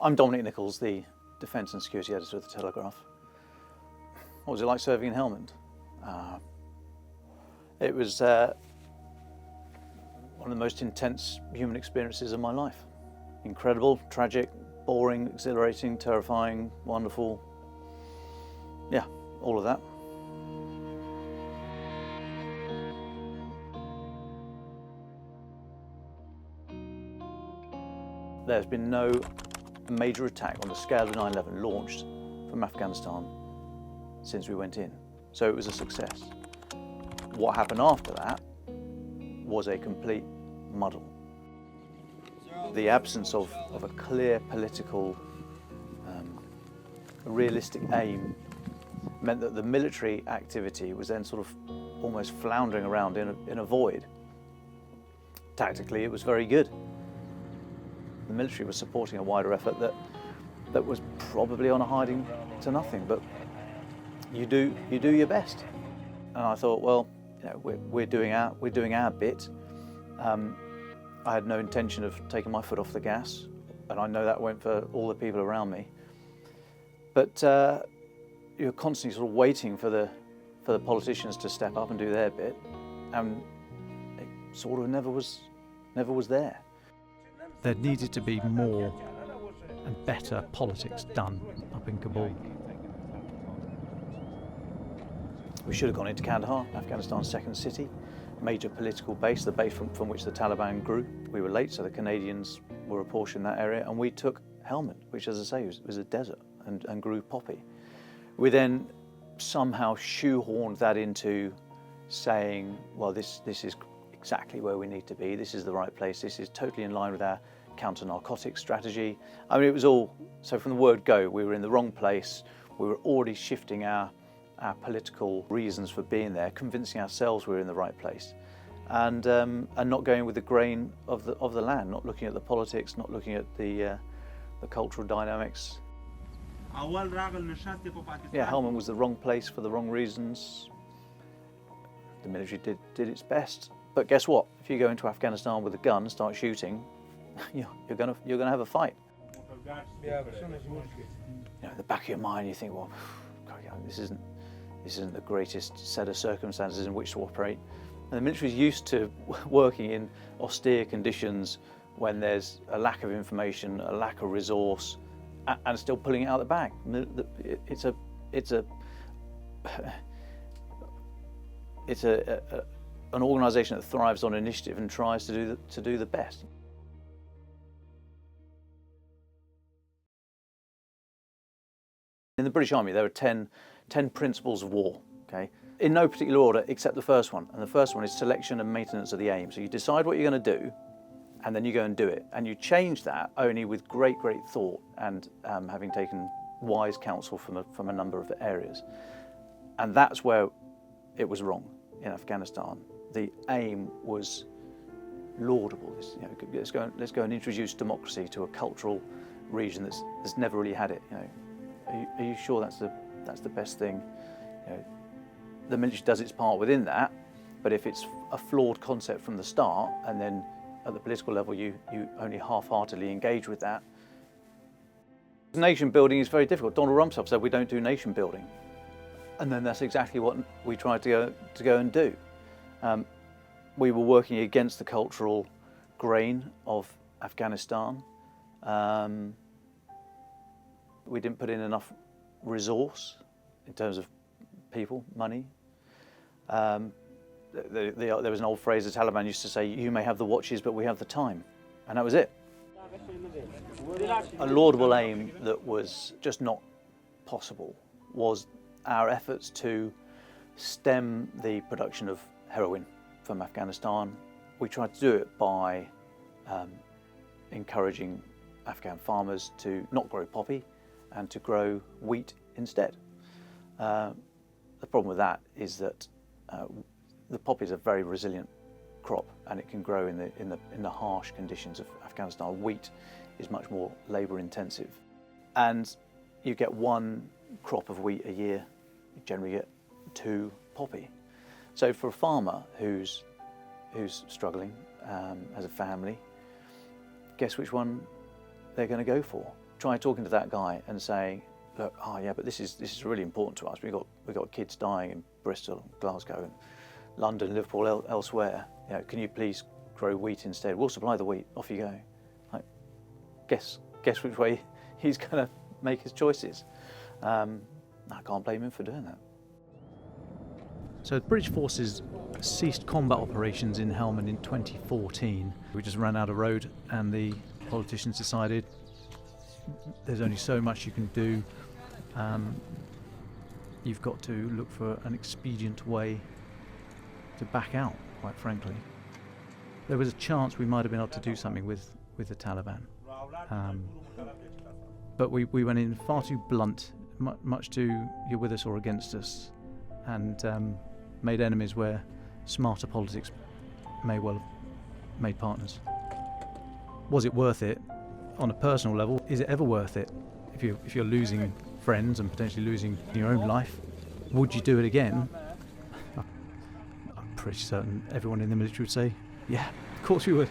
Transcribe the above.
I'm Dominic Nicholls, the Defence and Security Editor of the Telegraph. What was it like serving in Helmand? It was one of the most intense human experiences of my life. Incredible, tragic, boring, exhilarating, terrifying, wonderful. Yeah, all of that. There's been no major attack on the scale of 9/11 launched from Afghanistan since we went in. So it was a success. What happened after that was a complete muddle. The absence of a clear political, realistic aim meant that the military activity was then sort of almost floundering around in a void. Tactically, it was very good. The military was supporting a wider effort that was probably on a hiding to nothing, but you do your best. And I thought, well, you know, we're doing our bit. I had no intention of taking my foot off the gas, and I know that went for all the people around me. But you're constantly sort of waiting for the politicians to step up and do their bit, and it sort of never was there. There needed to be more and better politics done up in Kabul. We should have gone into Kandahar, Afghanistan's second city, major political base, the base from which the Taliban grew. We were late, so the Canadians were apportioned that area, and we took Helmand, which, as I say, was a desert and grew poppy. We then somehow shoehorned that into saying, well, this is exactly where we need to be, this is the right place, this is totally in line with our counter-narcotics strategy. I mean, it was all, so from the word go, we were in the wrong place, we were already shifting our political reasons for being there, convincing ourselves we were in the right place, and not going with the grain of the land, not looking at the politics, not looking at the cultural dynamics. Yeah, Helmand was the wrong place for the wrong reasons. The military did its best, but guess what? If you go into Afghanistan with a gun and start shooting, you're gonna have a fight. You know, in the back of your mind, you think, well, this isn't the greatest set of circumstances in which to operate. And the military is used to working in austere conditions when there's a lack of information, a lack of resource, and still pulling it out of the bag. It's an organisation that thrives on initiative and tries to do the best. In the British Army, there are 10 principles of war, okay? In no particular order except the first one. And the first one is selection and maintenance of the aim. So you decide what you're going to do, and then you go and do it. And you change that only with great thought and having taken wise counsel from a number of areas. And that's where it was wrong in Afghanistan. The aim was laudable. Let's go and introduce democracy to a cultural region that's never really had it. You know, are you sure that's the best thing? You know, the military does its part within that, but if it's a flawed concept from the start, and then at the political level you only half-heartedly engage with that, nation building is very difficult. Donald Rumsfeld said we don't do nation building, and then that's exactly what we tried to go and do. We were working against the cultural grain of Afghanistan. We didn't put in enough resource in terms of people, money. There was an old phrase the Taliban used to say, you may have the watches, but we have the time. And that was it. A laudable aim that was just not possible was our efforts to stem the production of heroin from Afghanistan. We tried to do it by encouraging Afghan farmers to not grow poppy and to grow wheat instead. The problem with that is that the poppy is a very resilient crop, and it can grow in the harsh conditions of Afghanistan. Wheat is much more labour intensive, and you get one crop of wheat a year. You generally get 2 poppy. So for a farmer who's struggling as a family, guess which one they're going to go for? try talking to that guy and saying, look, oh yeah, but this is really important to us. We've got kids dying in Bristol, Glasgow, and London, Liverpool, elsewhere. You know, can you please grow wheat instead? We'll supply the wheat. Off you go. Like, guess which way he's going to make his choices. I can't blame him for doing that. So the British forces ceased combat operations in Helmand in 2014. We just ran out of road, and the politicians decided there's only so much you can do. You've got to look for an expedient way to back out, quite frankly. There was a chance we might have been able to do something with the Taliban. But we went in far too blunt, much to you're with us or against us, and made enemies where smarter politics may well have made partners. Was it worth it? On a personal level, is it ever worth it? If you're losing friends and potentially losing your own life, would you do it again? I'm pretty certain everyone in the military would say, yeah, of course we would.